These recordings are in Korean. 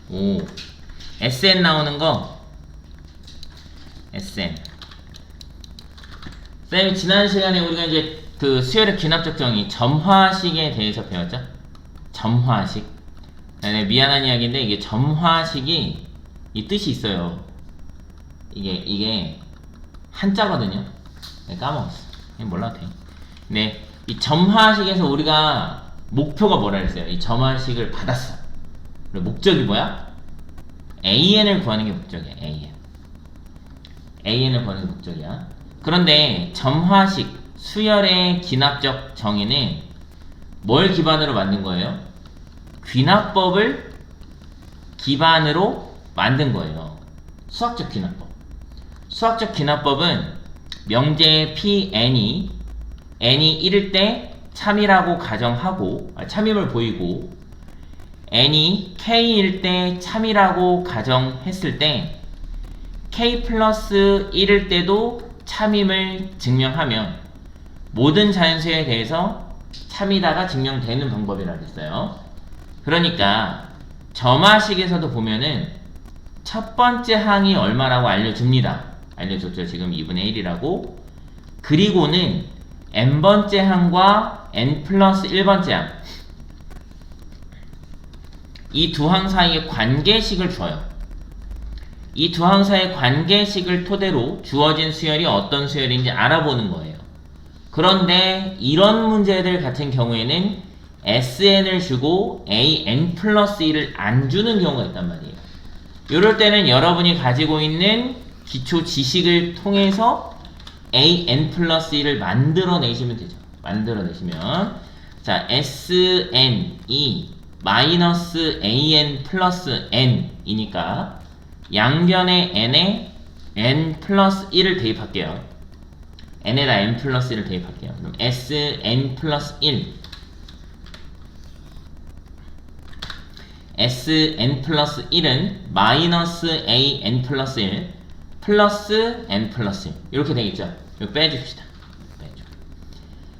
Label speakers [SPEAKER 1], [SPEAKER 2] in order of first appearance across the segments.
[SPEAKER 1] 오. SN 나오는 거. SN. 쌤이 지난 시간에 우리가 이제 그 수열의 귀납적 정의, 점화식에 대해서 배웠죠? 점화식. 네, 미안한 이야기인데, 이게 점화식이 이 뜻이 있어요. 이게 한자거든요. 네, 까먹었어. 몰라도 돼. 네, 이 점화식에서 우리가 목표가 뭐라 그랬어요? 이 점화식을 받았어. 그리고 목적이 뭐야? AN을 구하는 게 목적이야. AN을 구하는 게 목적이야. 그런데 점화식, 수열의 귀납적 정의는 뭘 기반으로 만든 거예요? 귀납법을 기반으로 만든 거예요. 수학적 귀납법. 수학적 귀납법은 명제 Pn이 n이 1일 때 참이라고 가정하고, 참임을 보이고, n이 k일 때 참이라고 가정했을 때 k 플러스 1일 때도 참임을 증명하면 모든 자연수에 대해서 참이다가 증명되는 방법이라고 했어요. 그러니까 점화식에서도 보면은 첫 번째 항이 얼마라고 알려줍니다. 알려줬죠. 지금 2분의 1이라고. 그리고는 n번째 항과 n 플러스 1번째 항, 이 두 항 사이의 관계식을 줘요. 이 두 항 사이의 관계식을 토대로 주어진 수열이 어떤 수열인지 알아보는 거예요. 그런데 이런 문제들 같은 경우에는 SN을 주고 AN 플러스 1을 안 주는 경우가 있단 말이에요. 이럴 때는 여러분이 가지고 있는 기초 지식을 통해서 AN 플러스 1을 만들어내시면 되죠. 만들어내시면, 자, SN이 마이너스 AN 플러스 N이니까 양변의 N에 N 플러스 1을 대입할게요. N에다 N 플러스 1을 대입할게요. 그럼 SN 플러스 1, SN 플러스 1은 마이너스 AN 플러스 1 플러스 N 플러스 1 이렇게 되겠죠. 이거 빼줍시다.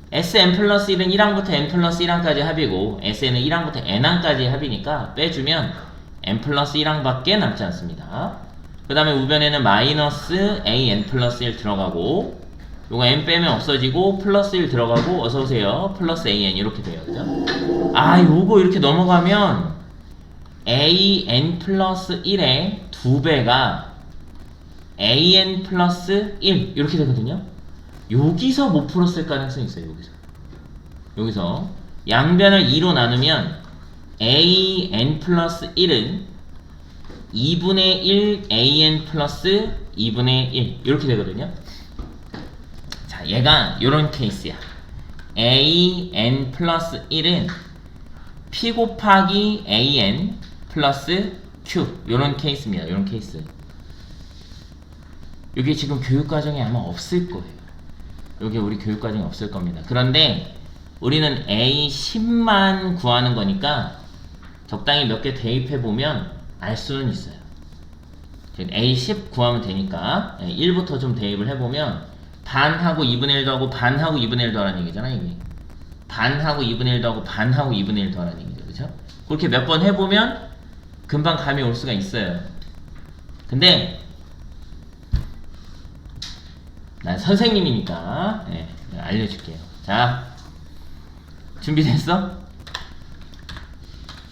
[SPEAKER 1] SN 플러스 1은 1항부터 N 플러스 1항까지 합이고 SN은 1항부터 N항까지 합이니까 빼주면 N 플러스 1항밖에 남지 않습니다. 그 다음에 우변에는 마이너스 AN 플러스 1 들어가고, 요거 N 빼면 없어지고 플러스 1 들어가고, 어서오세요, 플러스 AN 이렇게 돼요. 그죠? 아, 요거 이렇게 넘어가면 AN 플러스 1의 2배가 AN 플러스 1 이렇게 되거든요. 여기서 못 풀었을 가능성이 있어요. 여기서 양변을 2로 나누면 AN 플러스 1은 2분의 1 AN 플러스 2분의 1 이렇게 되거든요. 자, 얘가 요런 케이스야. AN 플러스 1은 P 곱하기 AN 플러스 Q, 요런 케이스입니다. 요런 케이스. 이게 지금 교육과정에 아마 없을 거예요. 여기 우리 교육과정에 없을 겁니다. 그런데 우리는 A10만 구하는 거니까 적당히 몇 개 대입해보면 알 수는 있어요. A10 구하면 되니까 1부터 좀 대입을 해보면 반하고 2분의 1 더하고 반하고 2분의 1 더하라는 얘기잖아. 이게 반하고 2분의 1 더하고 반하고 2분의 1 더하라는 얘기죠. 그렇죠? 그렇게 몇 번 해보면 금방 감이 올 수가 있어요. 근데 난 선생님이니까 알려줄게요. 자, 준비됐어?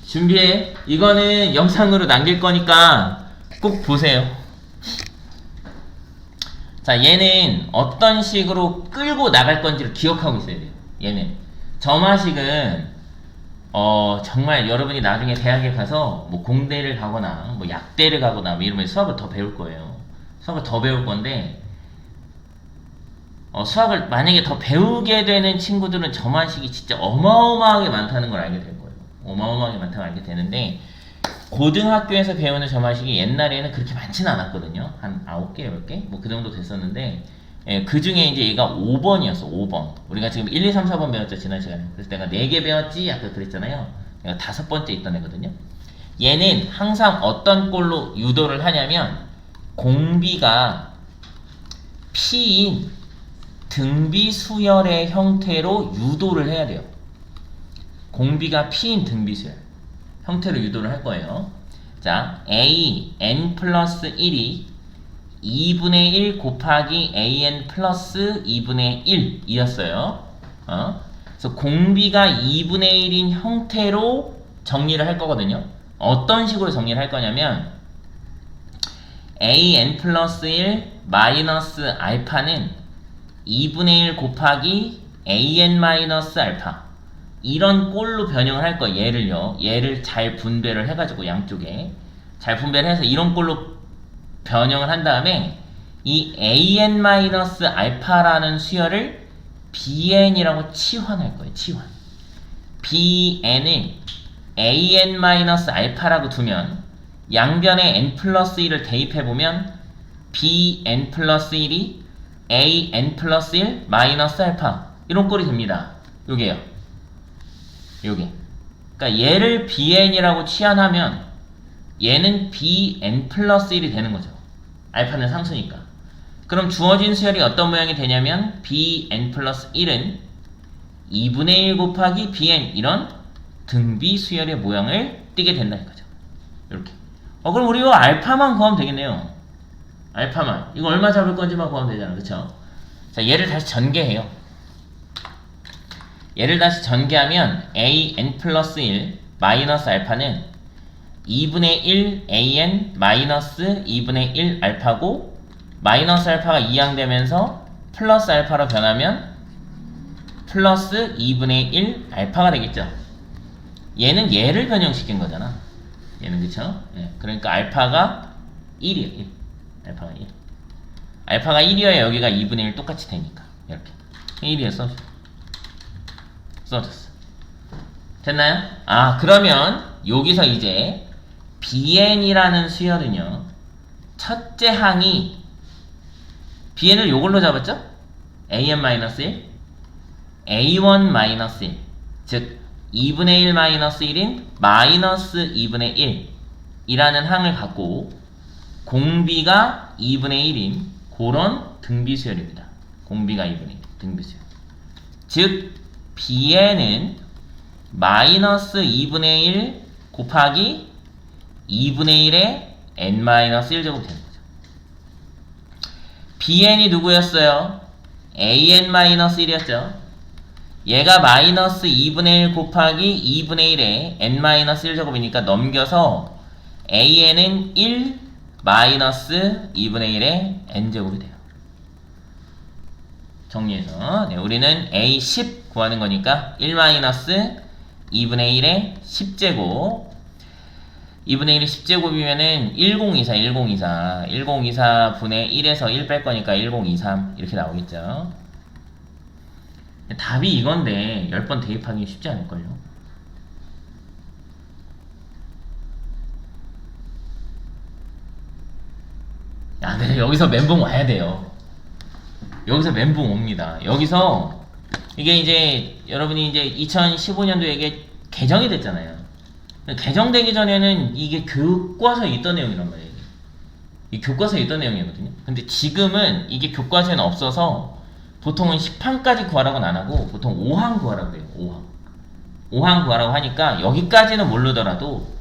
[SPEAKER 1] 준비해. 이거는 영상으로 남길 거니까 꼭 보세요. 자, 얘는 어떤 식으로 끌고 나갈 건지를 기억하고 있어야 돼요. 얘는 점화식은 정말 여러분이 나중에 대학에 가서 뭐 공대를 가거나 뭐 약대를 가거나 뭐 이러면 수학을 더 배울 거예요. 수학을 더 배울 건데, 수학을 만약에 더 배우게 되는 친구들은 점화식이 진짜 어마어마하게 많다는 걸 알게 될 거예요. 어마어마하게 많다는 걸 알게 되는데, 고등학교에서 배우는 점화식이 옛날에는 그렇게 많지는 않았거든요. 한 9개, 10개? 뭐 그 정도 됐었는데, 그 중에 이제 얘가 5번이었어, 5번. 우리가 지금 1, 2, 3, 4번 배웠죠, 지난 시간에. 그래서 내가 4개 배웠지? 아까 그랬잖아요. 내가 5번째 있던 애거든요. 얘는 항상 어떤 꼴로 유도를 하냐면, 공비가 P인 등비수열의 형태로 유도를 해야 돼요. 공비가 P인 등비수열. 형태로 유도를 할 거예요. 자, a n 플러스 1이 2분의 1 곱하기 an 플러스 2분의 1 이었어요. 그래서 공비가 2분의 1인 형태로 정리를 할 거거든요. 어떤 식으로 정리를 할 거냐면 an 플러스 1 마이너스 알파는 2분의 1 곱하기 an 마이너스 알파, 이런 꼴로 변형을 할 거예요. 얘를 잘 분배를 해가지고 양쪽에 잘 분배를 해서 이런 꼴로 변형을 한 다음에 이 an 마이너스 알파라는 수열을 bn이라고 치환할 거예요. 치환. bn을 an 마이너스 알파라고 두면 양변에 n 플러스 1을 대입해보면 bn 플러스 1이 an 플러스 1 마이너스 알파, 이런 꼴이 됩니다. 요게요. 요게. 그러니까 얘를 bn이라고 치환하면 얘는 bn 플러스 1이 되는 거죠. 알파는 상수니까. 그럼 주어진 수열이 어떤 모양이 되냐면 bn 플러스 1은 2분의 1 곱하기 bn, 이런 등비 수열의 모양을 띠게 된다는 거죠. 이렇게. 그럼 우리 이거 알파만 구하면 되겠네요. 알파만. 이거 얼마 잡을 건지만 구하면 되잖아. 그쵸? 자, 얘를 다시 전개해요. 얘를 다시 전개하면 an 플러스 1 마이너스 알파는 2분의 1 an 마이너스 2분의 1 알파고, 마이너스 알파가 이항되면서 플러스 알파로 변하면 플러스 2분의 1 알파가 되겠죠. 얘는 얘를 변형시킨 거잖아. 얘는, 그쵸? 예, 그러니까 알파가 1이에요. 1. 알파가 1. 알파가 1이어야 여기가 2분의 1 똑같이 되니까. 이렇게 1이에 써줬어. 됐나요? 그러면 여기서 이제 bn이라는 수열은요, 첫째 항이 bn을 요걸로 잡았죠? an-1 a1-1, 즉 2분의 1 마이너스 1인 마이너스 2분의 1 이라는 항을 갖고 공비가 2분의 1인 그런 등비수열입니다. 공비가 2분의 1 등비수열. 즉 bn은 마이너스 2분의 1 곱하기 2분의 1의 n-1제곱이 되는 거죠. bn이 누구였어요? an-1이었죠. 얘가 마이너스 2분의 1 곱하기 2분의 1의 n-1제곱이니까 넘겨서 an은 1 마이너스 2분의 1의 n제곱이 돼요. 정리해서 우리는 a10 구하는 거니까 1 마이너스 2분의 1의 10제곱, 2분의 1이 10제곱이면은 1024 분의 1에서 1 뺄 거니까 1023 이렇게 나오겠죠. 답이 이건데 10번 대입하기 쉽지 않을걸요. 근데 여기서 멘붕 와야 돼요. 여기서 멘붕 옵니다. 여기서 이게 이제 여러분이 이제 2015년도에 이게 개정이 됐잖아요. 개정되기 전에는 이게 교과서에 있던 내용이란 말이에요. 이 교과서에 있던 내용이거든요. 근데 지금은 이게 교과서에는 없어서 보통은 10항까지 구하라고는 안 하고 보통 5항 구하라고 해요. 5항 구하라고 하니까 여기까지는 모르더라도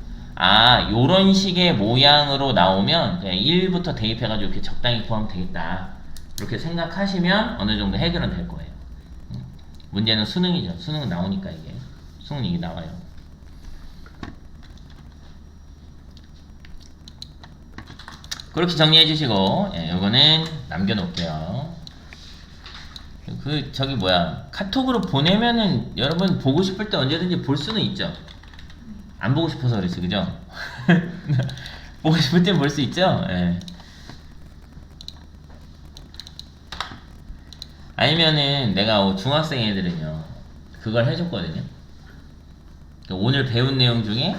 [SPEAKER 1] 요런 식의 모양으로 나오면 그냥 1부터 대입해가지고 이렇게 적당히 구하면 되겠다, 이렇게 생각하시면 어느 정도 해결은 될 거예요. 문제는 수능이죠. 수능은 나오니까 수능은 이게 나와요. 그렇게 정리해 주시고, 요거는 남겨놓을게요. 카톡으로 보내면은 여러분 보고 싶을 때 언제든지 볼 수는 있죠. 안 보고 싶어서 그랬어, 그죠? 보고 싶을 때 볼 수 있죠. 아니면은 내가 중학생 애들은요, 그걸 해줬거든요. 오늘 배운 내용 중에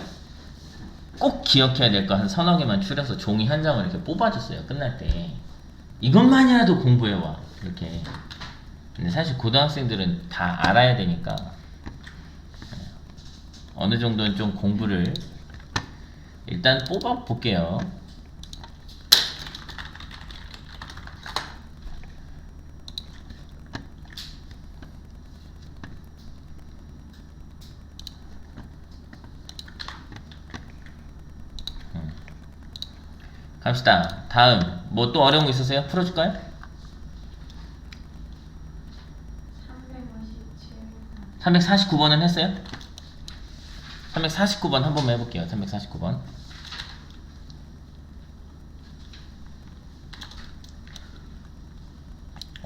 [SPEAKER 1] 꼭 기억해야 될 거 한 서너 개만 추려서 종이 한 장을 이렇게 뽑아줬어요. 끝날 때 이것만이라도 공부해와, 이렇게. 근데 사실 고등학생들은 다 알아야 되니까 어느 정도는 좀 공부를 일단 뽑아 볼게요. 갑시다. 다음 뭐 또 어려운 거 있으세요? 풀어줄까요? 349번은 했어요? 349번 한 번만 해볼게요. 349번.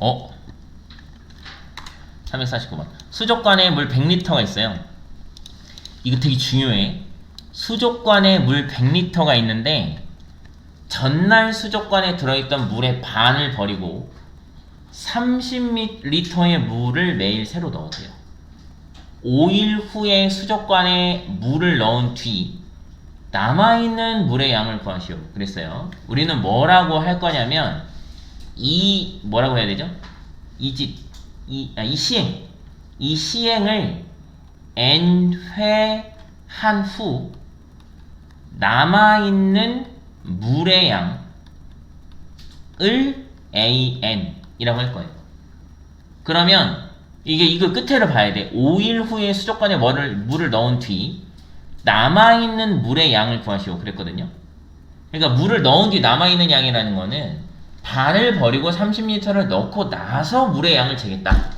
[SPEAKER 1] 어? 349번. 수족관에 물 100리터가 있어요. 이거 되게 중요해. 수족관에 물 100리터가 있는데 전날 수족관에 들어있던 물의 반을 버리고 30리터의 물을 매일 새로 넣으세요. 5일 후에 수족관에 물을 넣은 뒤 남아있는 물의 양을 구하시오. 그랬어요. 우리는 뭐라고 할 거냐면 뭐라고 해야 되죠? 이 시행을 n회 한 후 남아있는 물의 양을 an 이라고 할 거예요. 그러면 이거 끝에를 봐야 돼. 5일 후에 수족관에 물을 넣은 뒤 남아있는 물의 양을 구하시오. 그랬거든요. 그러니까 물을 넣은 뒤 남아있는 양이라는 거는 반을 버리고 30리터를 넣고 나서 물의 양을 재겠다.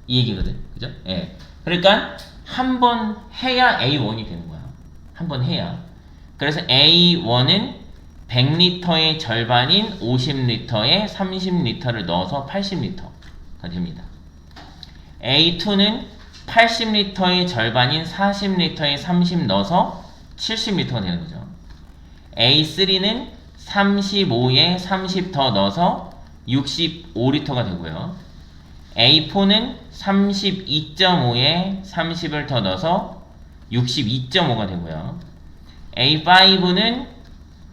[SPEAKER 1] 이 얘기거든. 그죠? 예. 그러니까 한 번 해야 A1이 되는 거야. 한 번 해야. 그래서 A1은 100리터의 절반인 50리터에 30리터를 넣어서 80리터가 됩니다. A2는 80리터의 절반인 40리터에 30 넣어서 70리터가 되는 거죠. A3는 35에 30 더 넣어서 65리터가 되고요. A4는 32.5에 30을 더 넣어서 62.5가 되고요. A5는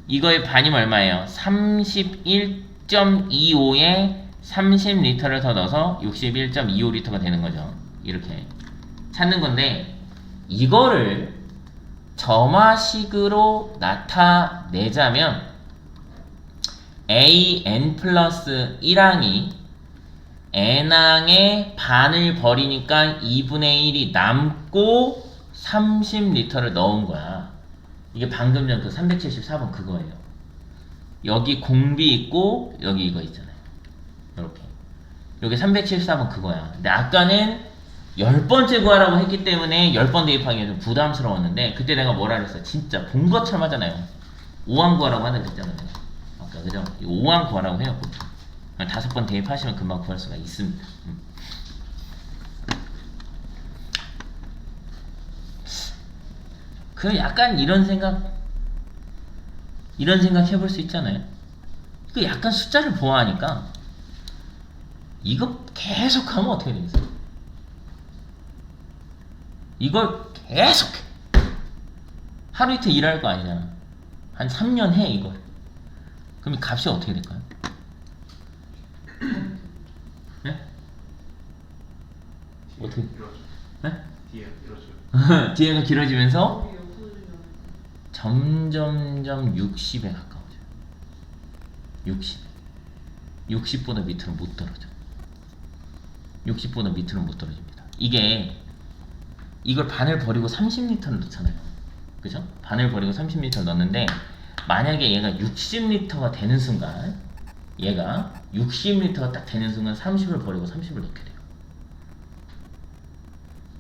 [SPEAKER 1] 이거의 반이면 얼마예요? 31.25에 30리터를 더 넣어서 61.25리터가 되는 거죠. 이렇게 찾는 건데 이거를 점화식으로 나타내자면 an 플러스 1항이 n항의 반을 버리니까 2분의 1이 남고 30리터를 넣은 거야. 이게 방금 전 그 374번 그거예요. 여기 공비 있고 여기 이거 있잖아요. 이렇게 여기 374번 그거야. 근데 아까는 10번째 구하라고 했기 때문에 10번 대입하기가 좀 부담스러웠는데 그때 내가 뭐라 그랬어? 진짜 본 것처럼 하잖아요. 5항 구하라고 하는 거 있잖아요. 아까 그죠? 5항 구하라고 해요. 5번 대입하시면 금방 구할 수가 있습니다. 그 약간 이런 생각 해볼 수 있잖아요. 그 약간 숫자를 보아하니까 이거 계속 하면 어떻게 되겠어요? 이걸 계속 하루 이틀 일할 거 아니잖아. 한 3년 해 이걸. 그럼 이 값이 어떻게 될까요? 네? 어떻게? 네? 뒤에가 길어지면서 점점점 60에 가까워져요. 60보다 밑으로 못 떨어져. 60보다 밑으로 못 떨어집니다. 이걸 반을 버리고 30리터를 넣잖아요. 그죠? 반을 버리고 30리터를 넣는데 만약에 얘가 60리터가 되는 순간 얘가 60리터가 딱 되는 순간 30을 버리고 30을 넣게 돼요.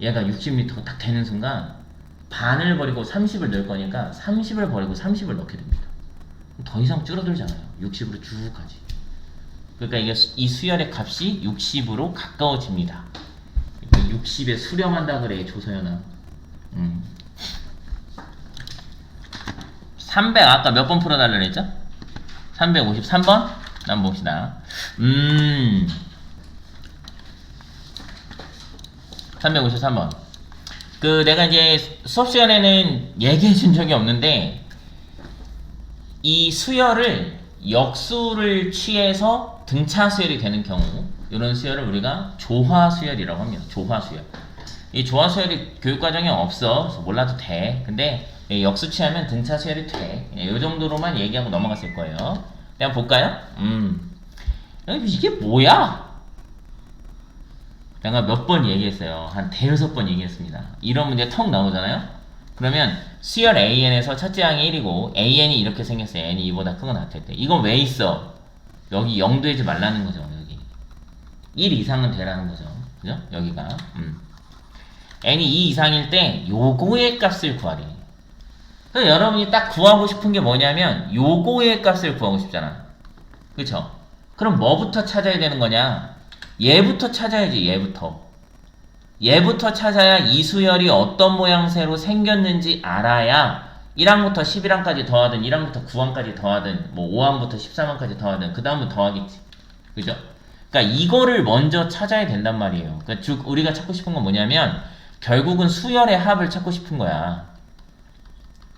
[SPEAKER 1] 얘가 60리터가 딱 되는 순간 반을 버리고 30을 넣을 거니까 30을 버리고 30을 넣게 됩니다. 더 이상 줄어들잖아요. 60으로 쭉 가지. 그러니까 이게 이 수열의 값이 60으로 가까워집니다. 60에 수렴한다 그래 조서연아. 300 아까 몇 번 풀어달라 그랬죠? 353번? 한번 봅시다. 353번. 그 내가 이제 수업 시간에는 얘기해 준 적이 없는데 이 수열을 역수를 취해서 등차 수열이 되는 경우 이런 수열을 우리가 조화 수열이라고 합니다. 조화 수열. 이 조화 수열이 교육 과정에 없어. 그래서 몰라도 돼. 근데 역수 취하면 등차 수열이 돼. 이 정도로만 얘기하고 넘어갔을 거예요. 한번 볼까요? 이게 뭐야? 내가 몇 번 얘기했어요. 한 대여섯 번 얘기했습니다. 이런 문제 턱 나오잖아요? 그러면 수열 AN에서 첫째 항이 1이고 AN이 이렇게 생겼어요. n이 2보다 크거나 같을 때. 이건 왜 있어? 여기 0 되지 말라는 거죠. 여기 1 이상은 되라는 거죠. 그죠? 여기가 n이 2 이상일 때 요거의 값을 구하래. 그래서 여러분이 딱 구하고 싶은 게 뭐냐면 요거의 값을 구하고 싶잖아. 그쵸? 그럼 뭐부터 찾아야 되는 거냐? 얘부터 찾아야지. 얘부터 찾아야 이 수열이 어떤 모양새로 생겼는지 알아야 1항부터 11항까지 더하든 1항부터 9항까지 더하든 뭐 5항부터 13항까지 더하든 그 다음은 더하겠지. 그죠? 그러니까 이거를 먼저 찾아야 된단 말이에요. 그러니까 즉 우리가 찾고 싶은 건 뭐냐면 결국은 수열의 합을 찾고 싶은 거야.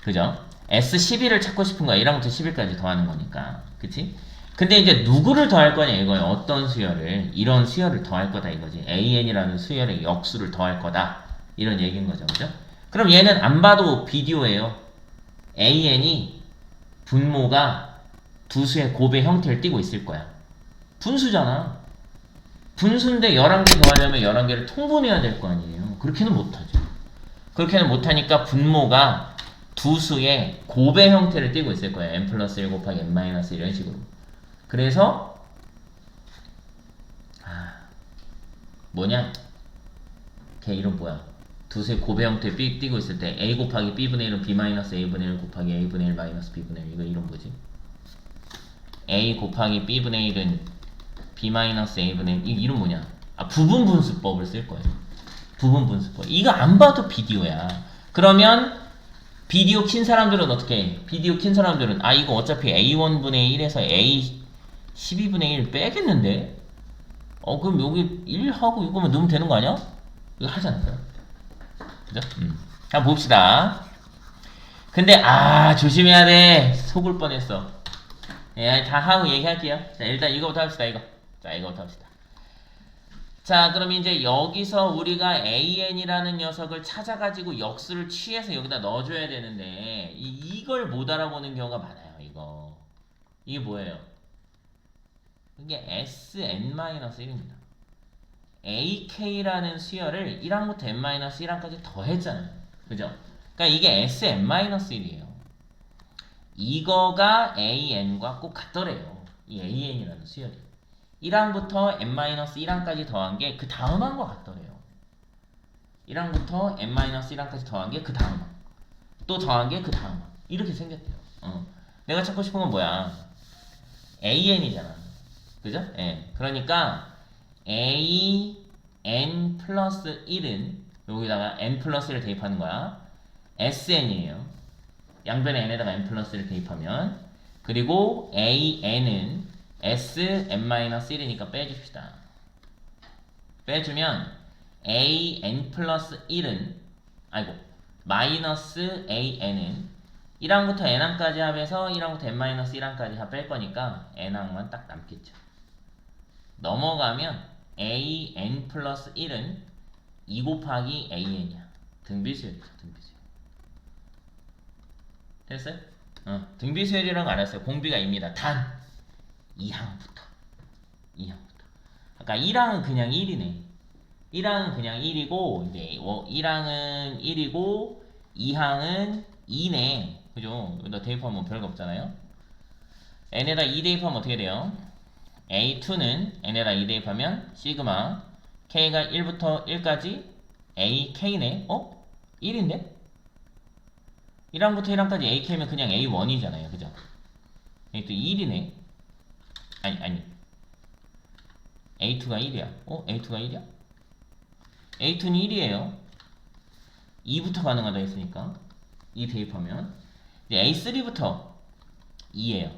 [SPEAKER 1] 그죠? S11을 찾고 싶은 거야. 1항부터 10일까지 더하는 거니까. 그치? 근데 이제 누구를 더할 거냐 이거예요. 어떤 수열을. 이런 수열을 더할 거다 이거지. AN이라는 수열의 역수를 더할 거다. 이런 얘기인 거죠. 그죠? 그럼 얘는 안 봐도 비디오예요. AN이 분모가 두 수의 곱의 형태를 띠고 있을 거야. 분수잖아. 분수인데 11개 더하려면 11개를 통분해야 될 거 아니에요. 그렇게는 못하죠. 그렇게는 못하니까 분모가 두 수의 곱의 형태를 띠고 있을 거예요. n 플러스 1 곱하기 n 마이너스 이런 식으로. 그래서 뭐냐? 걔 이름 뭐야? 두 수의 곱의 형태 띠고 있을 때 a 곱하기 b분의 1은 b 마이너스 a분의 1 곱하기 a분의 1 마이너스 b분의 1 이거 이름 뭐지? a 곱하기 b분의 1은 b 마이너스 a분의 1 이 이름 뭐냐? 부분분수법을 쓸 거예요. 부분분수법. 이거 안 봐도 비디오야. 그러면 비디오 킨 사람들은 어떻게 해? 비디오 킨 사람들은 이거 어차피 a1분의 1에서 a12분의 1 빼겠는데? 그럼 여기 1하고 이거만 넣으면 되는 거 아니야? 이거 하지 않을까요? 그죠? 한번 봅시다. 근데 조심해야 돼. 속을 뻔했어. 예, 다 하고 얘기할게요. 자, 일단 이거부터 합시다. 이거부터 합시다. 자, 그럼 이제 여기서 우리가 AN이라는 녀석을 찾아가지고 역수를 취해서 여기다 넣어줘야 되는데 이걸 못 알아보는 경우가 많아요. 이게 뭐예요? 이게 SN-1입니다. AK라는 수열을 1항부터 N-1항까지 더했잖아요. 그죠? 그러니까 이게 SN-1이에요. 이거가 AN과 꼭 같더래요. 이 AN이라는 수열이. 1항부터 n-1항까지 더한 게 그 다음 항과 같더래요. 1항부터 n-1항까지 더한 게 그 다음 항. 또 더한 게 그 다음 항. 이렇게 생겼대요. 내가 찾고 싶은 건 뭐야? AN이잖아. 그죠? 예. 그러니까 AN 플러스 1은 여기다가 n 플러스 1을 대입하는 거야. SN이에요. 양변에 n에다가 n 플러스 1을 대입하면. 그리고 AN은 Sn-1이니까 빼줍시다. 빼주면 AN 플러스 1은 마이너스 AN은 1항부터 n항까지 합해서 1항부터 n-1항까지 뺄 거니까 n항만 딱 남겠죠. 넘어가면 AN 플러스 1은 2 곱하기 AN이야. 등비수열이죠. 등비수열. 됐어요? 등비수열이라는 거 알았어요. 공비가 입니다. 단 2항부터. 아까 1항은 그냥 1이네. 1항은 그냥 1이고 이제 1항은 1이고 2항은 2네. 그죠? 여기다 대입하면 별거 없잖아요. n에다 2 대입하면 어떻게 돼요? a2는 n에다 2 대입하면 시그마 k가 1부터 1까지 ak네. 1인데? 1항부터 1항까지 ak면 그냥 a1이잖아요. 그죠? 여기 또 1이네. 아니 A2가 1이야. A2가 1이야? A2는 1이에요. 2부터 가능하다 했으니까 2 대입하면 이제 A3부터 2예요.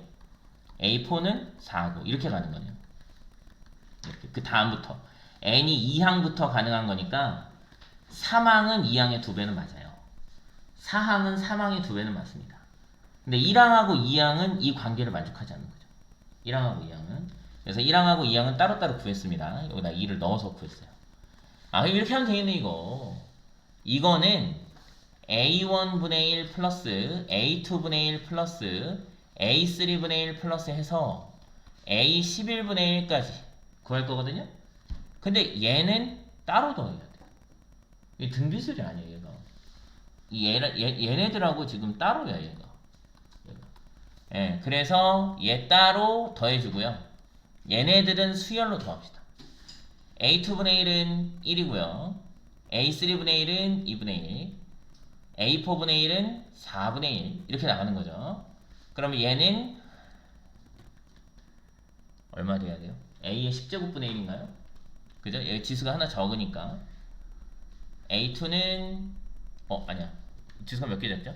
[SPEAKER 1] A4는 4고 이렇게 가는 거네요. 이렇게. 그 다음부터 n이 2항부터 가능한 거니까 3항은 2항의 2배는 맞아요. 4항은 3항의 2배는 맞습니다. 근데 1항하고 2항은 이 관계를 만족하지 않는 거죠. 1항하고 2항은. 그래서 1항하고 2항은 따로따로 구했습니다. 여기다 2를 넣어서 구했어요. 그럼 이렇게 하면 되겠네, 이거. 이거는 A1분의 1 플러스 A2분의 1 플러스 A3분의 1 플러스 해서 A11분의 1까지 구할 거거든요? 근데 얘는 따로 넣어야 돼. 이게 등비수열이 아니에요, 얘가. 얘네들하고 지금 따로야 얘가. 예, 그래서 얘 따로 더해주고요. 얘네들은 수열로 더합시다. A2분의 1은 1이고요. A3분의 1은 2분의 1. A4분의 1은 4분의 1. 이렇게 나가는 거죠. 그러면 얘는 얼마 돼야 돼요? A의 10제곱분의 1인가요? 그죠? 여기 지수가 하나 적으니까. A2는 아니야. 지수가 몇 개 적죠?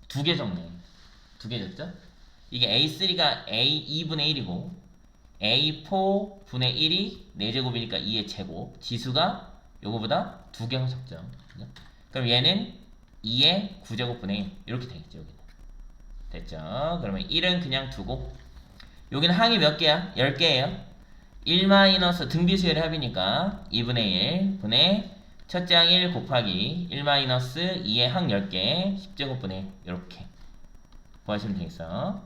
[SPEAKER 1] 2개 적네. 2개 적죠? 이게 A3가 A2분의 1이고 A4분의 1이 4제곱이니까 2의 제곱. 지수가 요거보다 2개가 적죠. 그죠? 그럼 얘는 2의 9제곱분의 1 이렇게 되겠죠. 여기는. 됐죠? 그러면 1은 그냥 두고 여기는 항이 몇 개야? 10개예요. 1 마이너스 등비수열의 합이니까 2분의 1 분의 첫째 항 1 곱하기 1 마이너스 2의 항 10개 10제곱분의 1 이렇게 구하시면 되겠어.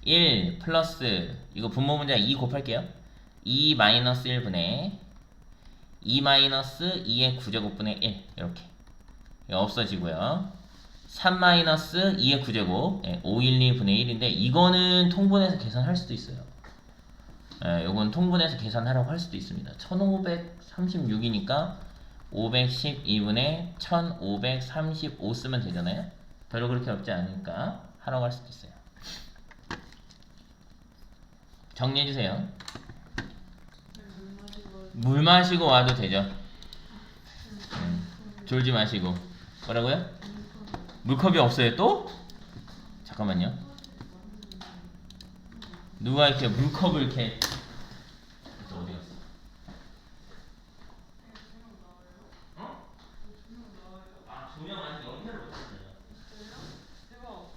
[SPEAKER 1] 1 플러스 이거 분모 문제 2 곱할게요. 2 마이너스 1분의 2 마이너스 2의 9제곱분의 1 이렇게 없어지고요. 3 마이너스 2의 9제곱 512분의 1인데 이거는 통분해서 계산할 수도 있어요. 요건 통분해서 계산하라고 할 수도 있습니다. 1536이니까 512분의 1535 쓰면 되잖아요. 별로 그렇게 어렵지 않으니까 하라고 할 수도 있어요. 정리해주세요. 물 마시고 와도 되죠. 졸지 마시고. 뭐라고요? 물컵이 없어요 또? 잠깐만요. 누가 이렇게 물컵을 이렇게 어디 갔어? 어? 아 조명 아직 연결을 못했어요. 대박.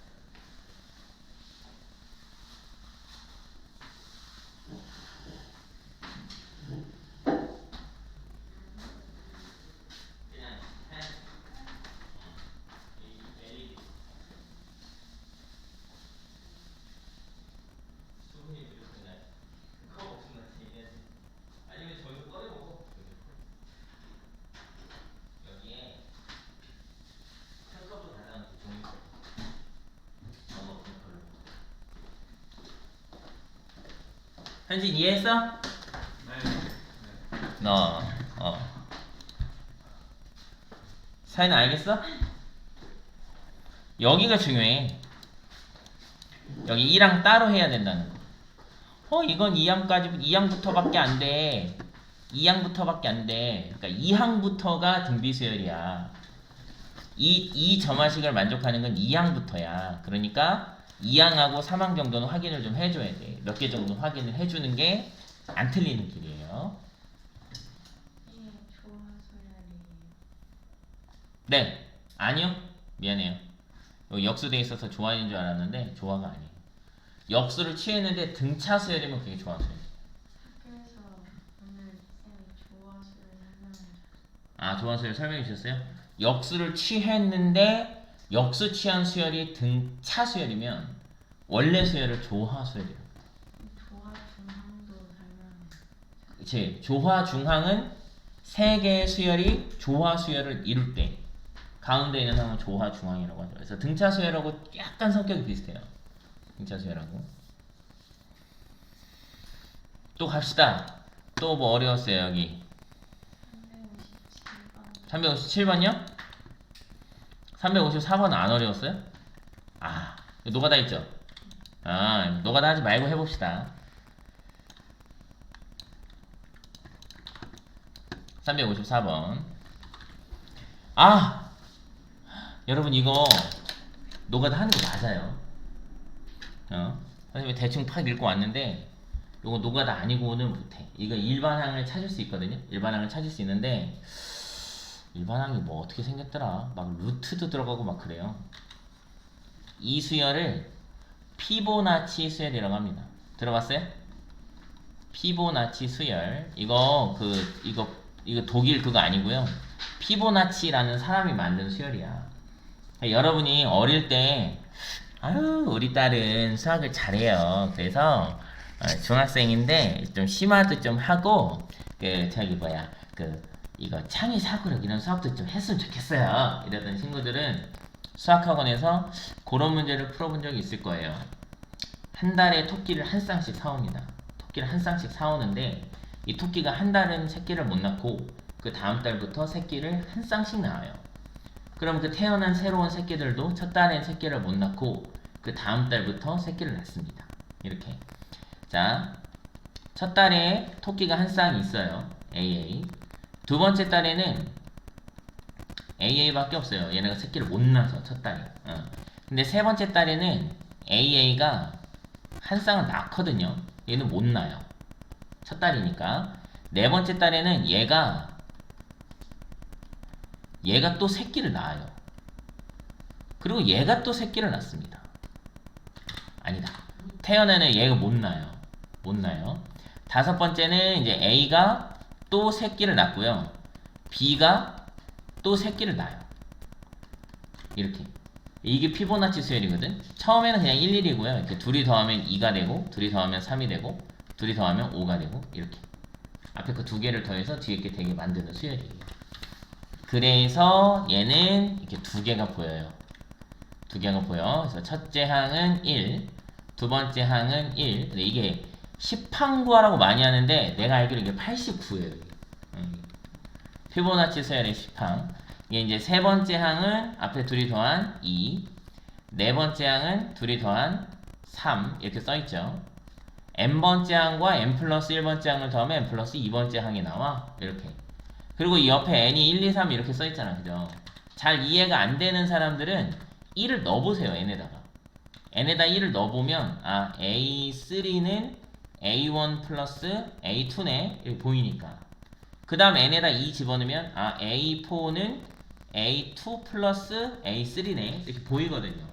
[SPEAKER 1] 현진 이해했어? 네. 사연은 알겠어? 여기가 중요해. 여기 2랑 따로 해야 된다는 거. 이건 2항부터밖에 안 돼. 2항부터밖에 안 돼. 그러니까 2항부터가 등비수열이야. 이 점화식을 만족하는 건 2항부터야. 그러니까 2항하고 3항 정도는 확인을 좀 해줘야 돼. 몇 개 정도 확인을 해주는 게 안 틀리는 길이에요. 네. 아니요. 미안해요. 역수돼 있어서 조화인 줄 알았는데 조화가 아니에요. 역수를 취했는데 등차 수열이면 그게 조화 수열.
[SPEAKER 2] 그래서 오늘 쌤이 조화 수열 설명해.
[SPEAKER 1] 조화 수열 설명해 주셨어요? 역수를 취했는데 역수 취한 수열이 등차 수열이면 원래 수열을 조화 수열이라고.
[SPEAKER 2] 조화 중항도 설명해.
[SPEAKER 1] 그치. 조화 중항은 세 개의 수열이 조화 수열을 이룰 때 가운데 있는 항은 조화 중항이라고 하죠. 그래서 등차 수열하고 약간 성격이 비슷해요. 등차 수열하고. 또 갑시다. 또 뭐 어려웠어요 여기. 357번이요? 354번 안 어려웠어요? 노가다 있죠? 노가다 하지 말고 해봅시다. 354번. 여러분 이거 노가다 하는 거 맞아요. 선생님이 대충 팍 읽고 왔는데 이거 노가다 아니고는 못해. 이거 일반항을 찾을 수 있거든요. 일반항을 찾을 수 있는데 일반항이 뭐 어떻게 생겼더라. 막 루트도 들어가고 막 그래요. 이 수열을 피보나치 수열이라고 합니다. 들어봤어요? 피보나치 수열. 이거 독일 그거 아니고요. 피보나치라는 사람이 만든 수열이야. 여러분이 어릴 때 우리 딸은 수학을 잘해요. 그래서 중학생인데 좀 심화도 좀 하고 이거 창의 사고력 이런 수학도 좀 했으면 좋겠어요. 이러던 친구들은 수학학원에서 그런 문제를 풀어본 적이 있을 거예요. 한 달에 토끼를 한 쌍씩 사옵니다. 토끼를 한 쌍씩 사오는데 이 토끼가 한 달은 새끼를 못 낳고 그 다음 달부터 새끼를 한 쌍씩 낳아요. 그럼 그 태어난 새로운 새끼들도 첫 달엔 새끼를 못 낳고 그 다음 달부터 새끼를 낳습니다. 이렇게. 자, 첫 달에 토끼가 한 쌍이 있어요. AA. 두 번째 달에는 AA밖에 없어요. 얘네가 새끼를 못 낳아서 첫 달에. 근데 세 번째 달에는 AA가 한 쌍을 낳거든요. 얘는 못 낳아요. 첫 달이니까. 네 번째 달에는 얘가 또 새끼를 낳아요. 그리고 얘가 또 새끼를 낳습니다. 아니다. 태어나는 얘가 못 낳아요. 못 낳아요. 다섯 번째는 이제 A가 또 새끼를 낳고요. B가 또 새끼를 낳아요. 이렇게. 이게 피보나치 수열이거든. 처음에는 그냥 1, 1이고요. 이렇게 둘이 더하면 2가 되고, 둘이 더하면 3이 되고, 둘이 더하면 5가 되고, 이렇게. 앞에 그 두 개를 더해서 뒤에 게 되게 만드는 수열이에요. 그래서 얘는 이렇게 두 개가 보여요. 두 개가 보여. 그래서 첫째 항은 1, 두 번째 항은 1. 근데 이게 10항 구하라고 많이 하는데 내가 알기로 이게 89예요. 피보나치 수열의 10항. 이게 이제 세 번째 항은 앞에 둘이 더한 2, 네 번째 항은 둘이 더한 3 이렇게 써있죠. n번째 항과 n 플러스 1번째 항을 더하면 n 플러스 2번째 항이 나와. 이렇게. 그리고 이 옆에 n이 1, 2, 3 이렇게 써있잖아. 그죠? 잘 이해가 안 되는 사람들은 1을 넣어보세요. n에다가. n에다 1을 넣어보면 A3는 A1 플러스 A2네. 이렇게 보이니까. 그 다음 n에다 2 집어넣으면 A4는 A2 플러스 A3네. 이렇게 보이거든요.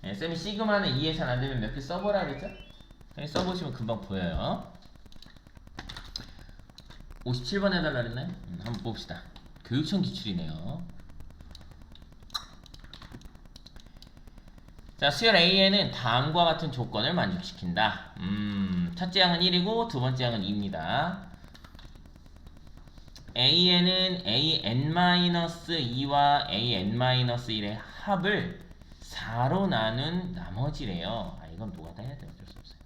[SPEAKER 1] 네, 쌤이 시그마는 이해 잘 안되면 몇 개 써보라 그랬죠? 써보시면 금방 보여요. 57번 해달라 그랬나요? 한번 봅시다. 교육청 기출이네요. 자, 수열 A에는 다음과 같은 조건을 만족시킨다. 첫째 항은 1이고 두 번째 항은 2입니다. A에는 AN-2와 AN-1의 합을 4로 나눈 나머지래요. 이건 노가다 해야 돼. 어쩔 수 없어요.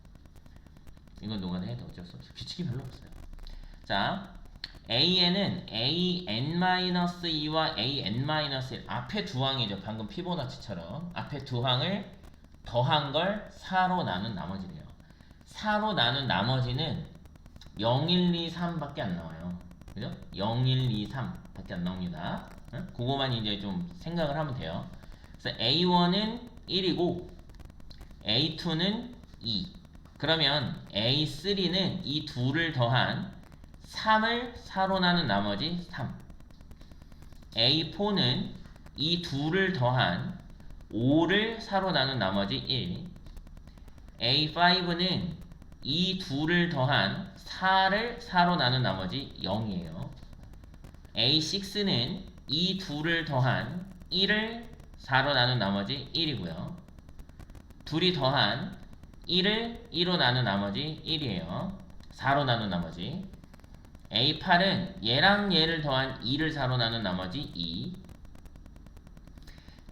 [SPEAKER 1] 이건 노가다 해야 돼. 어쩔 수 없어요. 규칙이 별로 없어요. 자, A에는 AN-2와 AN-1 앞에 두 항이죠. 방금 피보나치처럼 앞에 두 항을 더한 걸 4로 나눈 나머지래요. 4로 나눈 나머지는 0, 1, 2, 3밖에 안 나와요. 그죠? 0, 1, 2, 3밖에 안 나옵니다. 그거만 이제 좀 생각을 하면 돼요. 그래서 A1은 1이고 A2는 2. 그러면 A3는 이 둘을 더한 3을 4로 나눈 나머지 3. A4는 이 둘을 더한 5를 4로 나눈 나머지 1. A5는 이 둘을 더한 4를 4로 나눈 나머지 0이에요. A6는 이 둘을 더한 1을 4로 나눈 나머지 1이고요. 둘이 더한 1을 2로 나눈 나머지 1이에요. 4로 나눈 나머지. A8은 얘랑 얘를 더한 2를 4로 나눈 나머지 2.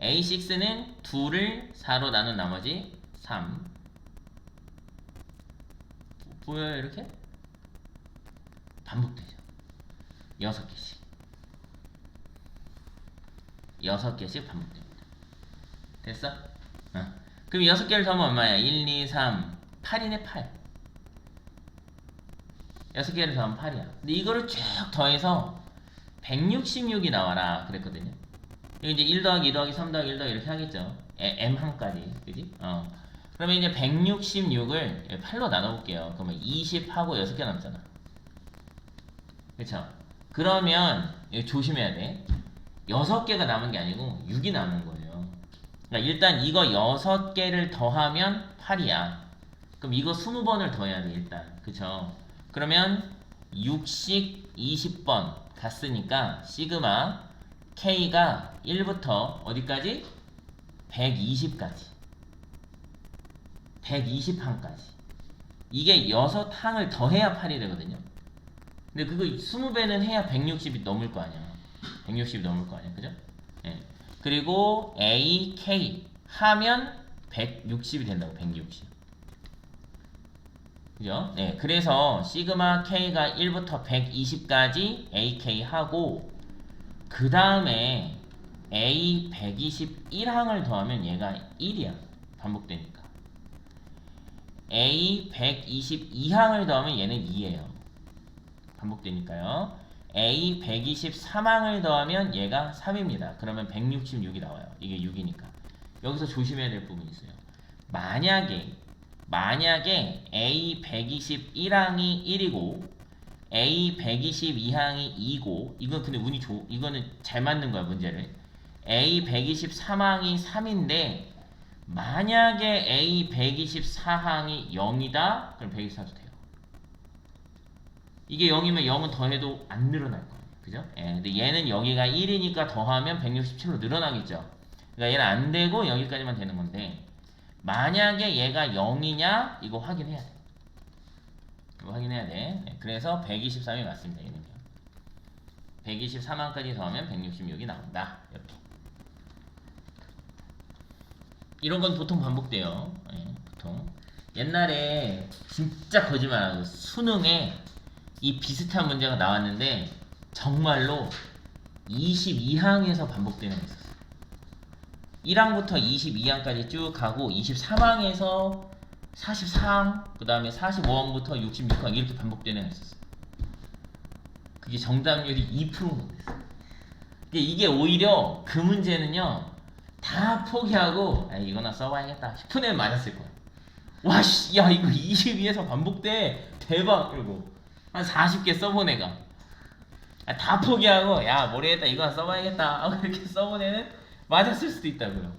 [SPEAKER 1] A6는 2를 4로 나눈 나머지 3. 보여요 이렇게? 반복되죠. 6개씩. 6개씩 반복됩니다. 됐어? 그럼 6개를 더하면 얼마야? 1, 2, 3, 8이네 8. 6개를 더하면 8이야. 근데 이거를 쭉 더해서 166이 나와라 그랬거든요. 이거 이제 1 더하기 2 더하기 3 더하기 1 더하기 이렇게 하겠죠. m항까지. 그지? 그러면 이제 166을 8로 나눠볼게요. 그러면 20하고 6개 남잖아. 그쵸? 그러면 이거 조심해야 돼. 6개가 남은 게 아니고 6이 남은 거예요. 그러니까 일단 이거 6개를 더하면 8이야. 그럼 이거 20번을 더해야 돼 일단. 그쵸? 그러면 6씩 20번 갔으니까 시그마 K가 1부터 어디까지? 120까지. 120항까지. 이게 6항을 더해야 8이 되거든요. 근데 근데 그거 20배는 해야 160이 넘을 거 아니야. 160이 넘을 거 아니야. 그죠? 예. 그리고 A, K 하면 160이 된다고. 160. 그죠? 네. 그래서 시그마 K가 1부터 120까지 AK 하고 그 다음에 A 121항을 더하면 얘가 1이야. 반복되니까. A 122항을 더하면 얘는 2예요. 반복되니까요. A 123항을 더하면 얘가 3입니다. 그러면 166이 나와요. 이게 6이니까. 여기서 조심해야 될 부분이 있어요. 만약에 A 121항이 1이고 A 122항이 2고 이건 근데 운이 이거는 잘 맞는 거야 문제를. A 123항이 3인데 만약에 A 124항이 0이다 그럼 124도 돼요. 이게 0이면 0은 더해도 안 늘어날 거예요. 그죠? 예, 근데 얘는 여기가 1이니까 더하면 167로 늘어나겠죠. 그러니까 얘는 안 되고 여기까지만 되는 건데 만약에 얘가 0이냐 이거 확인해야 돼. 이거 확인해야 돼. 네, 그래서 123이 맞습니다. 얘는요. 123항까지 더하면 166이 나온다. 이렇게. 이런 건 보통 반복돼요. 네, 보통. 옛날에 진짜 거짓말하고 수능에 이 비슷한 문제가 나왔는데 정말로 22항에서 반복되는 게 있었어요. 1항부터 22항까지 쭉 가고 23항에서 44항, 그 다음에 45항부터 66항 이렇게 반복되는 게 있었어요. 그게 정답률이 2%가 됐어요. 이게 오히려 그 문제는요 다 포기하고 이거나 써봐야겠다 싶은 애는 맞았을 거야. 와 씨, 야 이거 22에서 반복돼 대박 이러고 한 40개 써본 애가 다 포기하고 야 모르겠다 이거나 써봐야겠다 하고 이렇게 써본 애는 맞았을 수도 있다고요.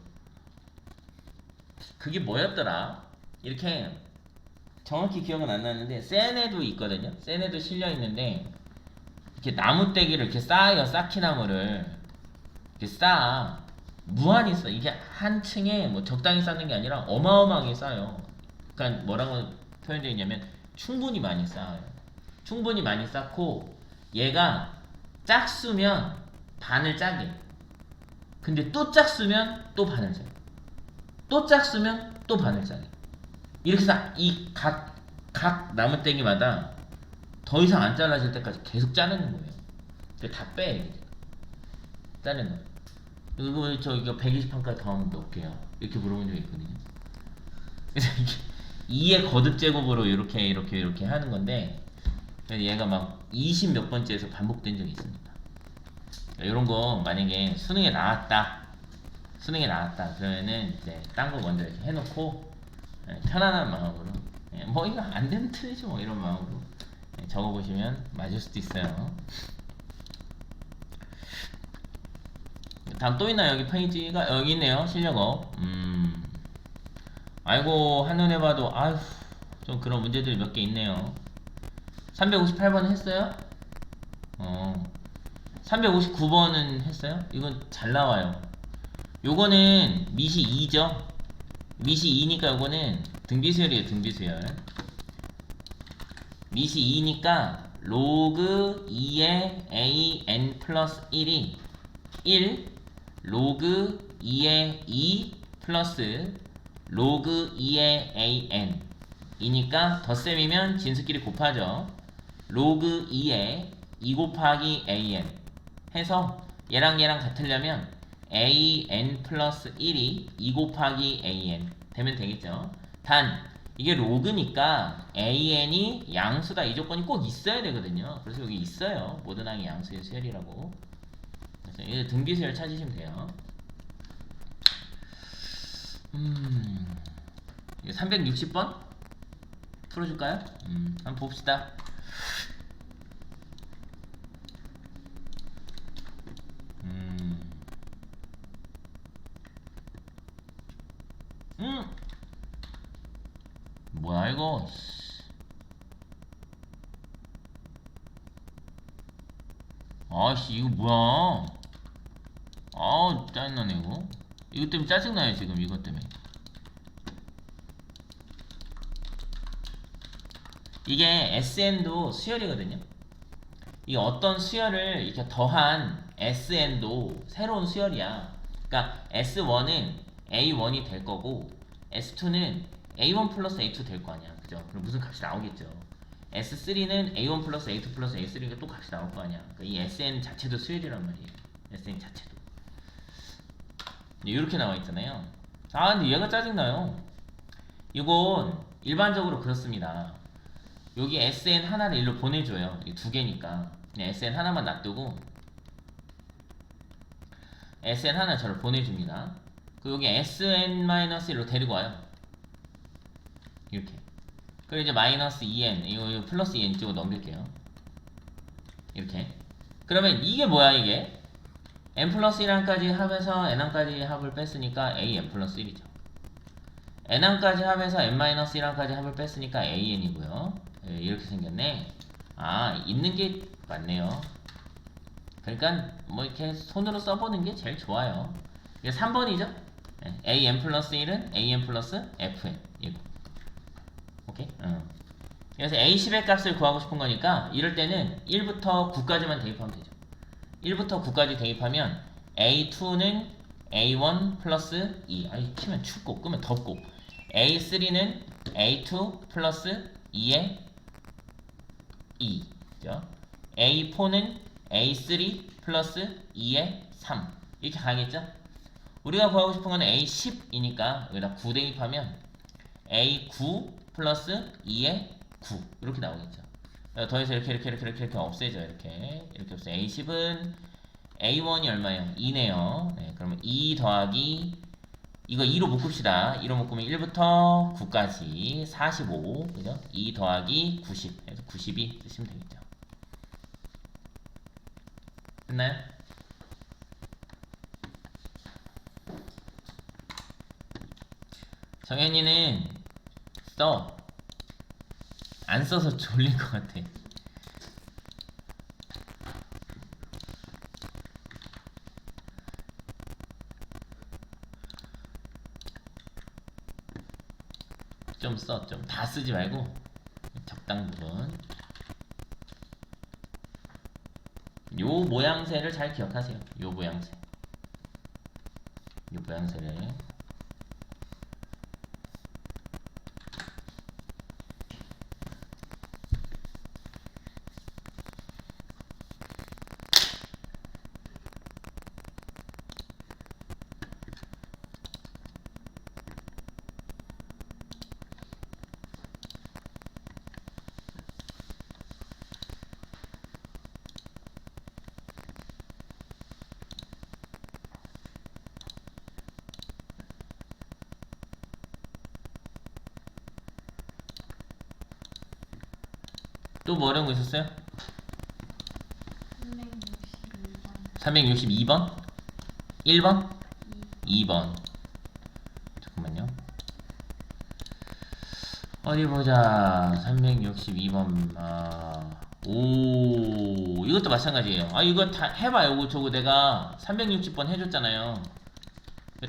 [SPEAKER 1] 그게 뭐였더라? 이렇게 정확히 기억은 안 나는데 센 애도 있거든요. 센 애도 실려 있는데 이렇게 나무떼기를 이렇게 쌓아요. 쌓기나무를 이렇게 쌓아 무한히 쌓아. 이게 한 층에 뭐 적당히 쌓는 게 아니라 어마어마하게 쌓아요. 그러니까 뭐라고 표현되어 있냐면 충분히 많이 쌓아요. 충분히 많이 쌓고 얘가 짝수면 반을 짜게. 근데 또 짝수면 또 반을 짜게. 또 짝수면 또 반을 짜게. 이렇게 해서 이 각 나무떼기마다 더 이상 안 잘라질 때까지 계속 자르는 거예요. 그래서 다 빼. 자르는 거예요. 이거 120판까지 더하면 몇 개야? 이렇게 물어본 적이 있거든요. 그래서 이게 2의 거듭 제곱으로 이렇게 하는 건데 얘가 막 20 몇 번째에서 반복된 적이 있습니다. 이런 거 만약에 수능에 나왔다 그러면은 이제 딴 거 먼저 이렇게 해놓고 편안한 마음으로 뭐 이거 안 되면 틀리죠 뭐 이런 마음으로 적어보시면 맞을 수도 있어요. 다음 또 있나? 여기 페이지가 여기 있네요. 실력어. 아이고 한눈에 봐도 아휴 좀 그런 문제들이 몇 개 있네요. 358번은 했어요? 359번은 했어요? 이건 잘 나와요. 요거는 미시 2죠? 미시 2니까 요거는 등비수열이에요. 등비수열. 미시 2니까 로그 2의 a n 플러스 1이 1 로그 2의 2 플러스 로그 2의 an 이니까 덧셈이면 진수끼리 곱하죠. 로그 2의 2 곱하기 an 해서 얘랑 같으려면 an 플러스 1이 2 곱하기 an 되면 되겠죠. 단 이게 로그니까 an이 양수다 이 조건이 꼭 있어야 되거든요. 그래서 여기 있어요. 모든 항이 양수의 수열이라고. 그래서 이제 등비수열 찾으시면 돼요. 이거 360번 풀어줄까요? 한번 봅시다. 뭐야 이거? 아씨 이거 뭐야? 아 짜증나네 이거. 이것 때문에 짜증나요 지금 이것 때문에. 이게 SN도 수열이거든요. 이 어떤 수열을 이렇게 더한 SN도 새로운 수열이야. 그러니까 S1은 A1이 될 거고 S2는 A1 플러스 A2 될 거 아니야. 그죠? 그럼 무슨 값이 나오겠죠. S3는 A1 플러스 A2 플러스 A3가 또 값이 나올 거 아니야. 그러니까 이 SN 자체도 수열이란 말이에요. SN 자체도. 이렇게 나와 있잖아요. 아, 근데 얘가 짜증나요. 이건 일반적으로 그렇습니다. 여기 SN 하나를 일로 보내줘요. 이 두 개니까. 그냥 SN 하나만 놔두고 SN 하나 저를 보내줍니다. 그 여기 SN-1로 데리고 와요. 이렇게. 그리고 이제 마이너스 2n, 이거 플러스 2n 쪽으로 넘길게요. 이렇게. 그러면 이게 뭐야, 이게? n 플러스 1항까지 합해서 n항까지 합을 뺐으니까 an 플러스 1이죠. n항까지 합해서 n-1항까지 합을 뺐으니까 an이고요. 이렇게 생겼네. 아, 있는 게 맞네요. 그러니까 뭐 이렇게 손으로 써보는 게 제일 좋아요. 이게 3번이죠? an 플러스 1은 an 플러스 fn 이거. 오케이? 그래서 a10의 값을 구하고 싶은 거니까 이럴 때는 1부터 9까지만 대입하면 되죠. 1부터 9까지 대입하면 a2는 a1 플러스 2. 아이, 키면 춥고 끄면 덥고. a3는 a2 플러스 2의 2. 그죠? a4는 a3 플러스 2의 3. 이렇게 가겠죠? 우리가 구하고 싶은 거는 a10이니까 여기다 9 대입하면 a9 플러스 2의 9 이렇게 나오겠죠. 더해서 이렇게 없애죠. 이렇게 없애. a10은 a1이 얼마예요? 2네요. 네, 그러면 2 더하기 이거 2로 묶읍시다. 2로 묶으면 1부터 9까지 45. 그죠? 2 더하기 90. 그래서 92 쓰시면 되겠죠. 됐나요? 정현이는 써. 안 써서 졸릴 것 같아. 좀 써. 좀 다 쓰지 말고 적당 부분. 요 모양새를 잘 기억하세요. 요 모양새. 요 모양새를. 또 뭐 어려운 거 있었어요?
[SPEAKER 2] 362번.
[SPEAKER 1] 362번? 1번? 2번. 잠깐만요. 어디 보자. 362번. 오, 이것도 마찬가지예요. 이거 다 해봐요. 이거 저거 내가 360번 해줬잖아요.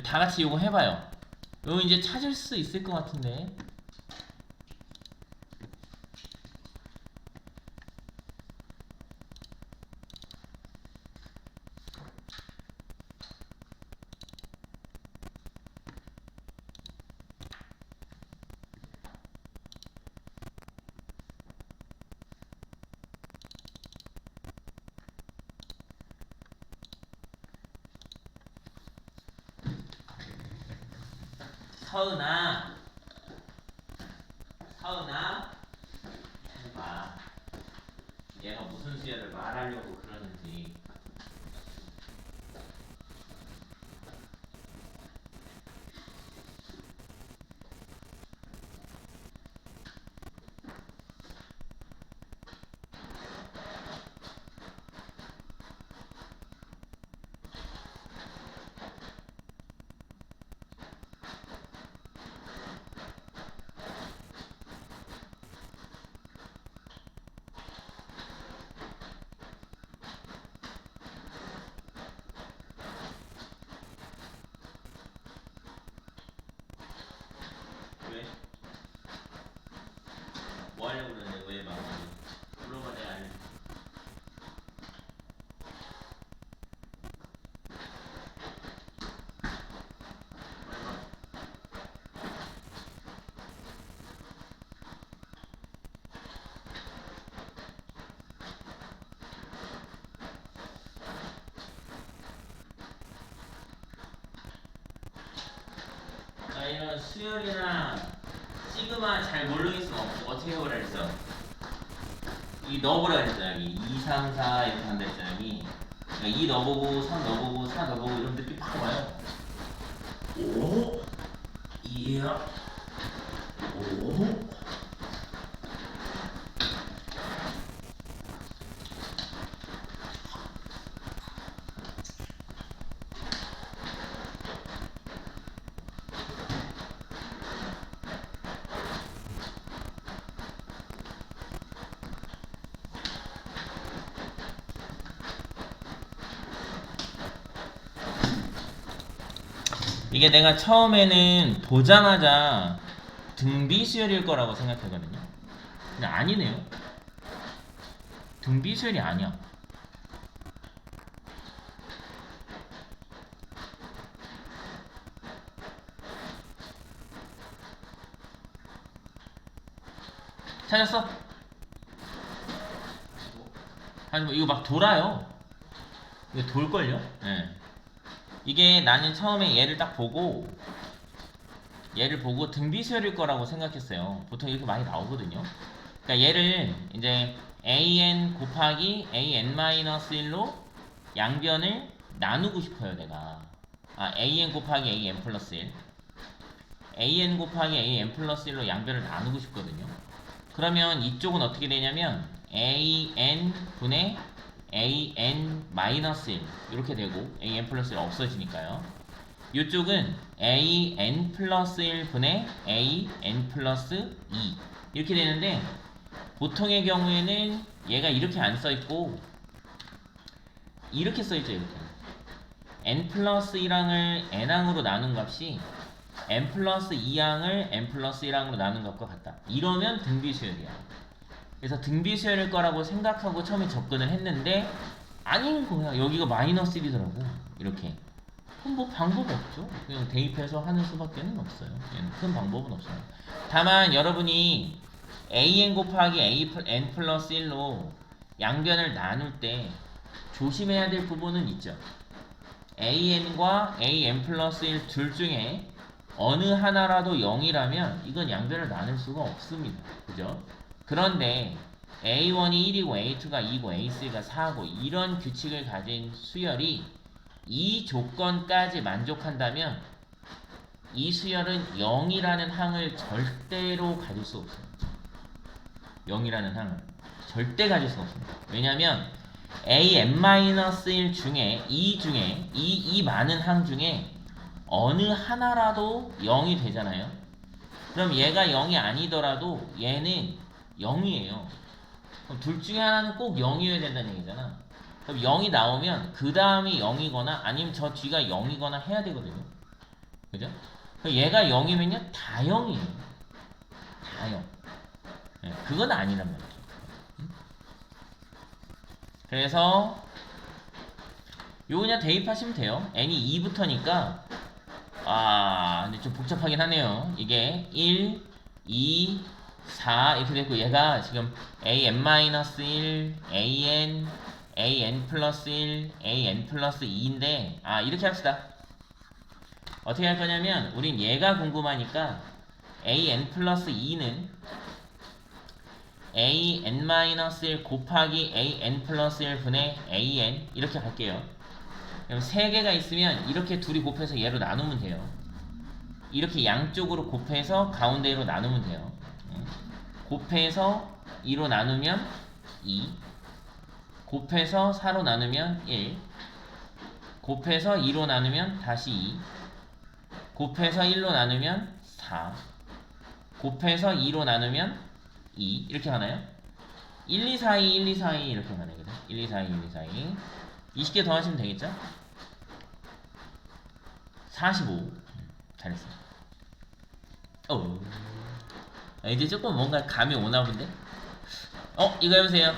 [SPEAKER 1] 다 같이 이거 해봐요. 이거 이제 찾을 수 있을 것 같은데. 서은아, 해봐. 얘가 무슨 수열을 말하려고 그러는지. 수열이나 시그마 잘 모르겠으면 어떻게 해보라 했어? 이 넣어보라 그랬잖아. 여기 2, 3, 4 이렇게 한다 했잖아. 여기 그러니까 2 넣어보고 3 넣어보고 4 넣어보고 이런 느낌 팍 와요. 오, 이야, 오. 이게 내가 처음에는 보자마자 등비수열일 거라고 생각하거든요. 근데 아니네요. 등비수열이 아니야. 찾았어? 아니 뭐 이거 막 돌아요. 이거 돌걸요? 네. 이게 나는 처음에 얘를 딱 보고 등비수열일 거라고 생각했어요. 보통 이렇게 많이 나오거든요. 그러니까 얘를 이제 an 곱하기 an-1로 양변을 나누고 싶어요. 내가 an 곱하기 an 플러스 1 an 곱하기 an 플러스 1로 양변을 나누고 싶거든요. 그러면 이쪽은 어떻게 되냐면 an 분의 an 마이너스 1 이렇게 되고 an 플러스 1 없어지니까요. 이쪽은 an 플러스 1 분의 an 플러스 2 이렇게 되는데 보통의 경우에는 얘가 이렇게 안 써있고 이렇게 써있죠. 이렇게 n 플러스 1항을 n항으로 나눈 값이 n 플러스 2항을 n 플러스 1항으로 나눈 값과 같다. 이러면 등비수열이야. 그래서 등비수열일 거라고 생각하고 처음에 접근을 했는데 아닌 거야. 여기가 마이너스 1이더라고. 이렇게. 그럼 뭐 방법 없죠. 그냥 대입해서 하는 수밖에 없어요. 큰 방법은 없어요. 다만 여러분이 an 곱하기 n 플러스 1로 양변을 나눌 때 조심해야 될 부분은 있죠. an과 an 플러스 1 둘 중에 어느 하나라도 0이라면 이건 양변을 나눌 수가 없습니다. 그죠? 그런데 A1이 1이고 A2가 2고 A3가 4고 이런 규칙을 가진 수열이 이 조건까지 만족한다면 이 수열은 0이라는 항을 절대로 가질 수 없어요. 0이라는 항을 절대 가질 수 없습니다. 왜냐하면 an-1 중에 이 많은 항 중에 어느 하나라도 0이 되잖아요. 그럼 얘가 0이 아니더라도 얘는 0이에요. 그럼 둘 중에 하나는 꼭 0이어야 된다는 얘기잖아. 그럼 0이 나오면 그 다음이 0이거나 아니면 저 뒤가 0이거나 해야 되거든요. 그죠? 그럼 얘가 0이면요 다 0이에요. 다 0. 네, 그건 아니란 말이죠. 그래서 요거 그냥 대입하시면 돼요. n이 2부터니까 근데 좀 복잡하긴 하네요. 이게 1, 2, 4 이렇게 됐고 얘가 지금 an-1, an 플러스 1, an 플러스 2인데 이렇게 합시다. 어떻게 할 거냐면 우린 얘가 궁금하니까 an 플러스 2는 an-1 곱하기 an 플러스 1 분의 an 이렇게 갈게요. 그럼 3개가 있으면 이렇게 둘이 곱해서 얘로 나누면 돼요. 이렇게 양쪽으로 곱해서 가운데로 나누면 돼요. 곱해서 2로 나누면 2 곱해서 4로 나누면 1 곱해서 2로 나누면 다시 2 곱해서 1로 나누면 4 곱해서 2로 나누면 2 이렇게 가나요? 1, 2, 4, 2, 1, 2, 4, 2 이렇게 가나요? 1, 2, 4, 2, 1, 2, 4, 2 20개 더 하시면 되겠죠? 45 잘했어요. 이제 조금 뭔가 감이 오나 본데? 이거 해보세요.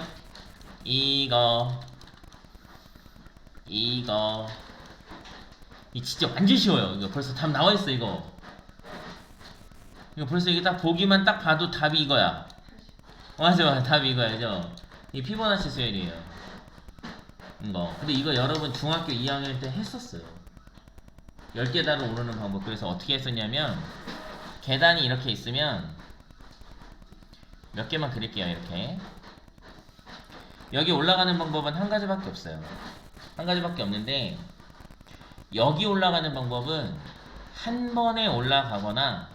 [SPEAKER 1] 이거 이 진짜 완전 쉬워요. 이거 벌써 답 나와있어. 이거 벌써 이게 딱 보기만 딱 봐도 답이 이거야. 맞아 답이 이거야죠. 이 피보나치 수열이에요. 이거 근데 이거 여러분 중학교 2학년 때 했었어요. 10개 달을 오르는 방법. 그래서 어떻게 했었냐면 계단이 이렇게 있으면 몇 개만 그릴게요. 이렇게 여기 올라가는 방법은 한 가지밖에 없어요. 한 가지밖에 없는데 여기 올라가는 방법은 한 번에 올라가거나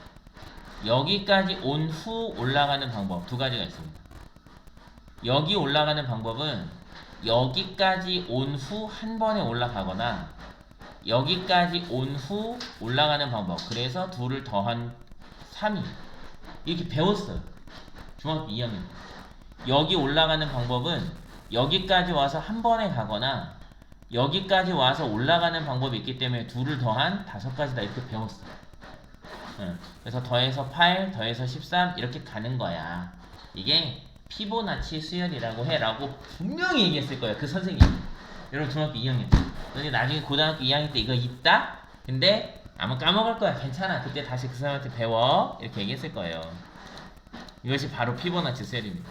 [SPEAKER 1] 여기까지 온 후 올라가는 방법 두 가지가 있습니다. 여기 올라가는 방법은 여기까지 온 후 한 번에 올라가거나 여기까지 온 후 올라가는 방법. 그래서 2를 더한 3이 이렇게 배웠어요. 중학교 2학년. 여기 올라가는 방법은 여기까지 와서 한 번에 가거나 여기까지 와서 올라가는 방법이 있기 때문에 2를 더한 5가지다 이렇게 배웠어요. 그래서 더해서 8, 더해서 13 이렇게 가는 거야. 이게 피보나치 수열이라고 해라고 분명히 얘기했을 거예요. 그 선생님이. 여러분 중학교 2학년 때. 너네 나중에 고등학교 2학년 때 이거 있다? 근데 아마 까먹을 거야. 괜찮아. 그때 다시 그 사람한테 배워. 이렇게 얘기했을 거예요. 이것이 바로 피보나치 수열입니다.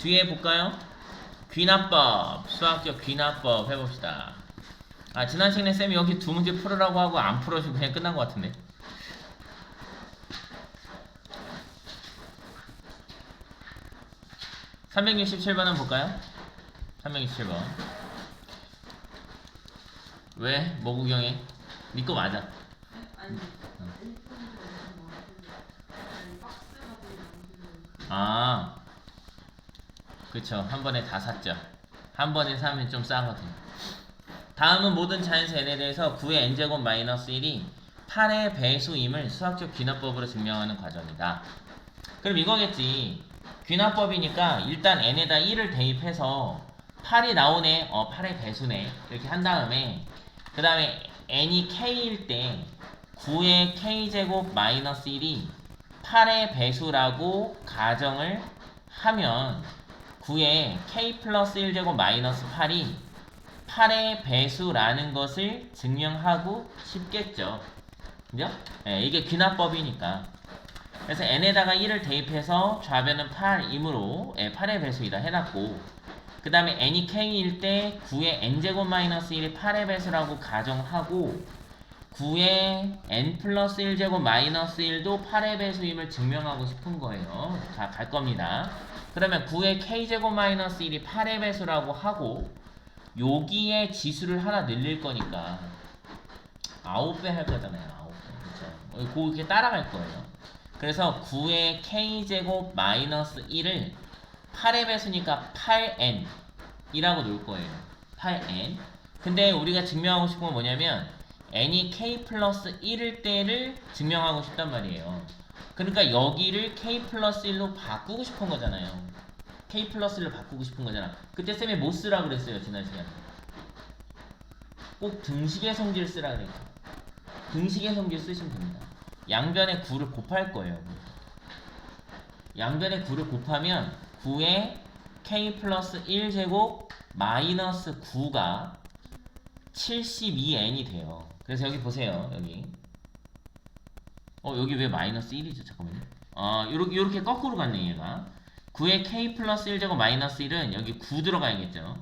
[SPEAKER 1] 뒤에 볼까요? 귀납법, 수학적 귀납법 해봅시다. 아, 지난 시간에 쌤이 여기 2문제 풀으라고 하고 안 풀어주고 그냥 끝난 것 같은데. (367번은) 볼까요? 367번. 왜? 뭐 구경해? 니꺼 맞아. 아, 그쵸. 한 번에 다 샀죠. 한 번에 사면 좀 싸거든요. 다음은 모든 자연수 n에 대해서 9의 n제곱 마이너스 1이 8의 배수임을 수학적 귀납법으로 증명하는 과정이다. 그럼 이거겠지. 귀납법이니까 일단 n에다 1을 대입해서 8이 나오네. 8의 배수네. 이렇게 한 다음에 그 다음에 n이 k일 때 9의 k제곱 마이너스 1이 8의 배수라고 가정을 하면 9의 k 플러스 1제곱 마이너스 8이 8의 배수라는 것을 증명하고 싶겠죠. 그죠? 네, 이게 귀납법이니까. 그래서 n에다가 1을 대입해서 좌변은 8이므로 8의 배수이다 해놨고, 그 다음에 n이 k일 때 9의 n제곱 마이너스 1이 8의 배수라고 가정하고 9의 n 플러스 1제곱 마이너스 1도 8의 배수임을 증명하고 싶은 거예요. 자, 갈 겁니다. 그러면 9의 k제곱 마이너스 1이 8의 배수라고 하고 여기에 지수를 하나 늘릴 거니까 9배 할 거잖아요. 9배. 그렇죠? 그렇게 따라갈 거예요. 그래서 9의 k제곱 마이너스 1을 8의 배수니까 8n 이라고 놓을 거예요. 8n. 근데 우리가 증명하고 싶은 건 뭐냐면 n이 k 플러스 1일 때를 증명하고 싶단 말이에요. 그러니까 여기를 k 플러스 1로 바꾸고 싶은 거잖아요. k 플러스 1로 바꾸고 싶은 거잖아. 그때 쌤이 뭐 쓰라 그랬어요, 지난 시간에? 꼭 등식의 성질 쓰라 그랬죠. 등식의 성질 쓰시면 됩니다. 양변에 9를 곱할 거예요. 양변에 9를 곱하면 9의 k 플러스 1제곱 마이너스 9가 72n이 돼요. 그래서 여기 보세요. 여기 여기 왜 마이너스 1이죠? 잠깐만요. 요렇게 거꾸로 갔네 얘가. 9의 k 플러스 1제곱 마이너스 1은 여기 9 들어가야겠죠.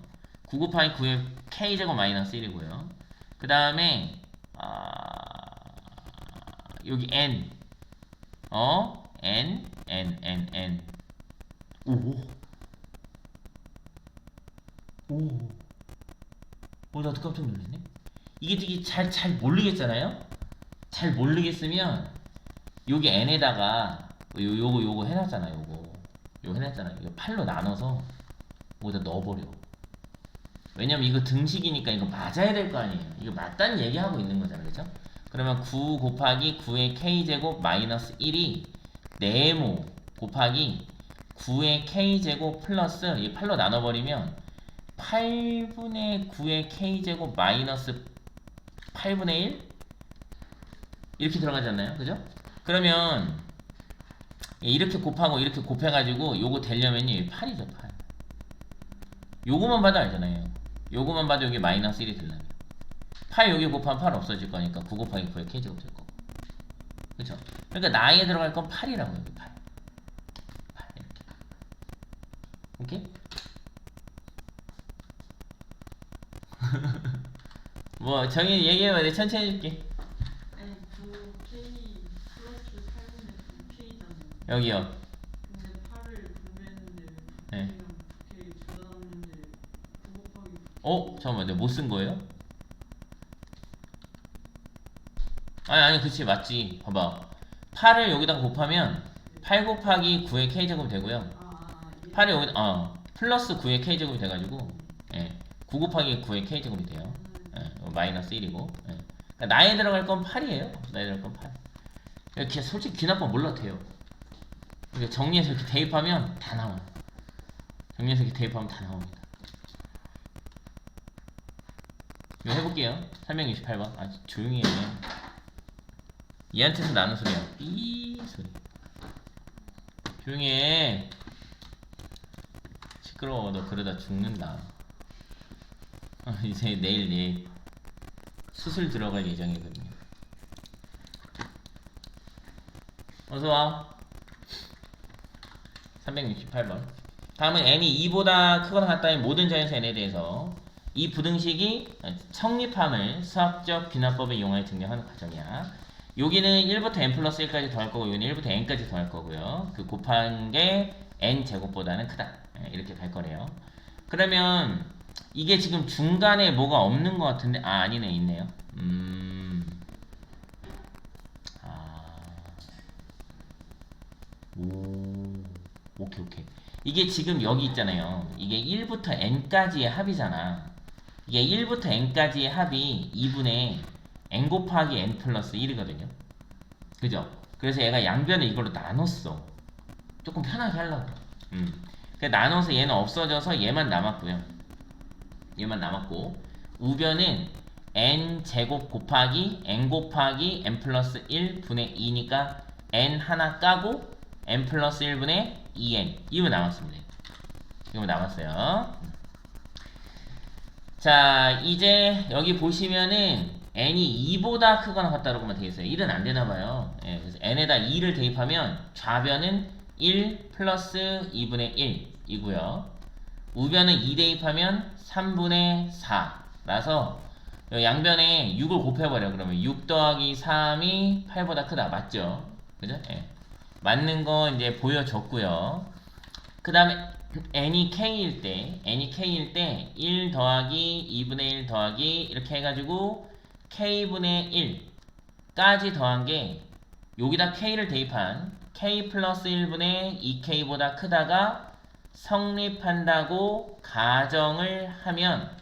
[SPEAKER 1] 9 곱하기 9의 k제곱 마이너스 1이고요. 그 다음에 여기 n n 나도 깜짝 놀랐네. 이게 되게 잘 모르겠잖아요. 잘 모르겠으면 여기 n에다가 요거 해놨잖아. 요거 해놨잖아. 이거 8로 나눠서 여기다 넣어버려. 왜냐면 이거 등식이니까 이거 맞아야 될 거 아니에요. 이거 맞다는 얘기하고 있는 거잖아. 그죠? 그러면 9 곱하기 9의 k제곱 마이너스 1이 네모 곱하기 9의 k제곱 플러스 이 8로 나눠버리면 8분의 9의 k제곱 마이너스 8분의 1 이렇게 들어가잖아요. 그죠? 그러면 이렇게 곱하고 이렇게 곱해가지고 요거 되려면요 8이죠 8. 요거만 봐도 알잖아요. 요거만 봐도 여기 마이너스 1이 되려면 8 여기 곱하면 8 없어질 거니까 9 곱하기 9의 k제곱 될 거고. 그쵸? 그러니까 나에 들어갈 건 8이라고 여기 8. 8 이렇게. 오케이? 뭐 정의 얘기해봐. 내가 천천히 해줄게.
[SPEAKER 3] 아니 9K 플러스 8분의 9K잖아요.
[SPEAKER 1] 여기요.
[SPEAKER 3] 근데 8을 분배했는데
[SPEAKER 1] 네.
[SPEAKER 3] 9K 둘 다 나왔는데 9 곱하기
[SPEAKER 1] 잠깐만 내가 못 쓴 거예요? 아니 그치 맞지. 봐봐 8을 여기다가 곱하면 8 곱하기 9의 k제곱이 되고요. 8이 여기 플러스 9의 k제곱이 돼가지고 9 곱하기 9의 k제곱이 돼요. 마이너스 1이고 그러니까 나에 들어갈 건 8이에요. 나에 들어갈 건 8. 이렇게 솔직히 귀나빠 몰라도 돼요. 이렇게 정리해서 이렇게 대입하면 다 나와요. 정리해서 이렇게 대입하면 다 나옵니다. 이거 해볼게요. 368번. 조용히 해. 얘한테서 나는 소리야. 삐 소리. 조용히 해. 시끄러워. 너 그러다 죽는다. 이제 내일 수술 들어갈 예정이거든요. 어서와. 368번. 다음은 n이 2보다 크거나 같다는 모든 자연수 n에 대해서 이 부등식이 성립함을 수학적 귀납법을 이용하여 증명하는 과정이야. 여기는 1부터 n 플러스 1까지 더할 거고 여기는 1부터 n까지 더할 거고요. 그 곱한 게 n 제곱보다는 크다. 이렇게 갈 거래요. 그러면 이게 지금 중간에 뭐가 없는 것 같은데 아니네 있네요. 오케이. 이게 지금 여기 있잖아요. 이게 1부터 n까지의 합이잖아. 이게 1부터 n까지의 합이 2분의 n 곱하기 n 플러스 1이거든요. 그죠? 그래서 얘가 양변을 이걸로 나눴어. 조금 편하게 하려고. 나눠서 얘는 없어져서 얘만 남았고요. 얘만 남았고 우변은 n 제곱 곱하기 n 곱하기 n 플러스 1 분의 2니까 n 하나 까고 n 플러스 1분의 2n 이거 남았습니다. 이거 남았어요. 자 이제 여기 보시면은 n이 2보다 크거나 같다라고만 되어있어요. 1은 안되나봐요. 그래서 n에다 2를 대입하면 좌변은 1 플러스 2분의 1 이고요. 우변은 2 대입하면 3분의 4 라서 양변에 6을 곱해버려. 그러면 6 더하기 3이 8보다 크다. 맞죠? 그죠? 맞는 거 이제 보여줬고요. 그 다음에 n이 k일 때 1 더하기 2분의 1 더하기 이렇게 해가지고 k분의 1까지 더한 게 여기다 k를 대입한 k 플러스 1분의 2k보다 크다가 성립한다고 가정을 하면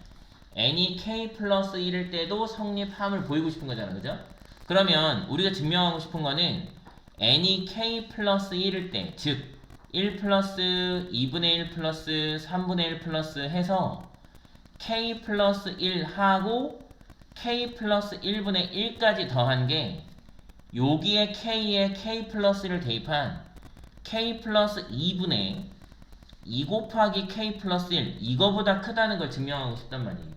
[SPEAKER 1] n이 k 플러스 1일 때도 성립함을 보이고 싶은 거잖아. 그죠? 그러면 우리가 증명하고 싶은 거는 n이 k 플러스 1일 때, 즉 1 플러스 2분의 1 플러스 3분의 1 플러스 해서 k 플러스 1 하고 k 플러스 1분의 1까지 더한 게 여기에 k에 k 플러스를 대입한 k 플러스 2분의 2 곱하기 k 플러스 1 이거보다 크다는 걸 증명하고 싶단 말이에요.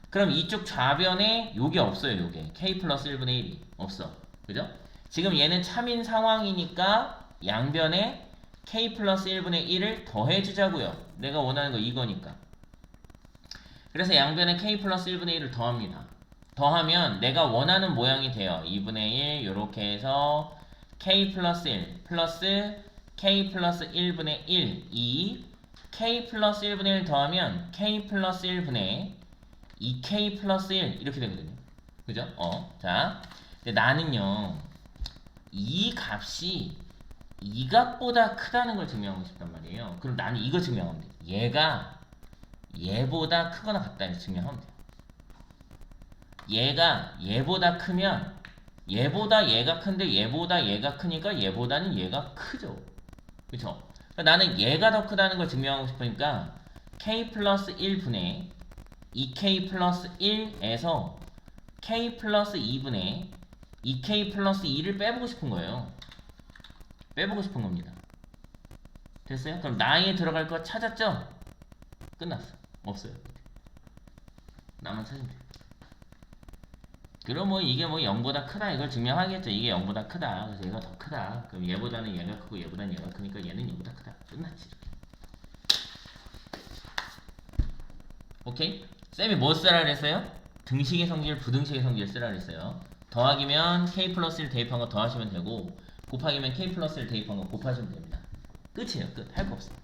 [SPEAKER 1] 그럼 이쪽 좌변에 요게 없어요. 요게 k 플러스 1분의 1이 없어. 그죠? 지금 얘는 참인 상황이니까 양변에 k 플러스 1분의 1을 더해주자고요. 내가 원하는 거 이거니까. 그래서 양변에 k 플러스 1분의 1을 더합니다. 더하면 내가 원하는 모양이 돼요. 2분의 1 요렇게 해서 k 플러스 1 플러스 k 플러스 1분의 1 2 k 플러스 1분의 1 더하면 k 플러스 1분의 2k 플러스 1 이렇게 되거든요. 그죠? 자, 근데 나는요 이 값이 이 값보다 크다는 걸 증명하고 싶단 말이에요. 그럼 나는 이거 증명하면 돼. 얘가 얘보다 크거나 같다는 증명하면 돼요. 얘가 얘보다 크면 얘보다 얘가 큰데 얘보다 얘가 크니까 얘보다는 얘가 크죠. 그쵸? 그러니까 나는 얘가 더 크다는 걸 증명하고 싶으니까 k 플러스 1분의 2k 플러스 1에서 k 플러스 2분의 2k 플러스 2를 빼보고 싶은 거예요. 빼보고 싶은 겁니다. 됐어요? 그럼 나에 들어갈 거 찾았죠? 끝났어. 없어요. 나만 찾으면 돼. 그럼 뭐 이게 뭐 0보다 크다 이걸 증명하겠죠. 이게 0보다 크다. 그래서 얘가 더 크다. 그럼 얘보다는 얘가 크고 얘보다는 얘가 크니까 얘는 얘보다 크다. 끝났지. 이렇게. 오케이? 쌤이 뭐 쓰라 그랬어요? 등식의 성질, 부등식의 성질 쓰라 그랬어요. 더하기면 k 플러스 1 대입한 거 더하시면 되고 곱하기면 k 플러스 1 대입한 거 곱하시면 됩니다. 끝이에요. 끝. 할 거 없어요.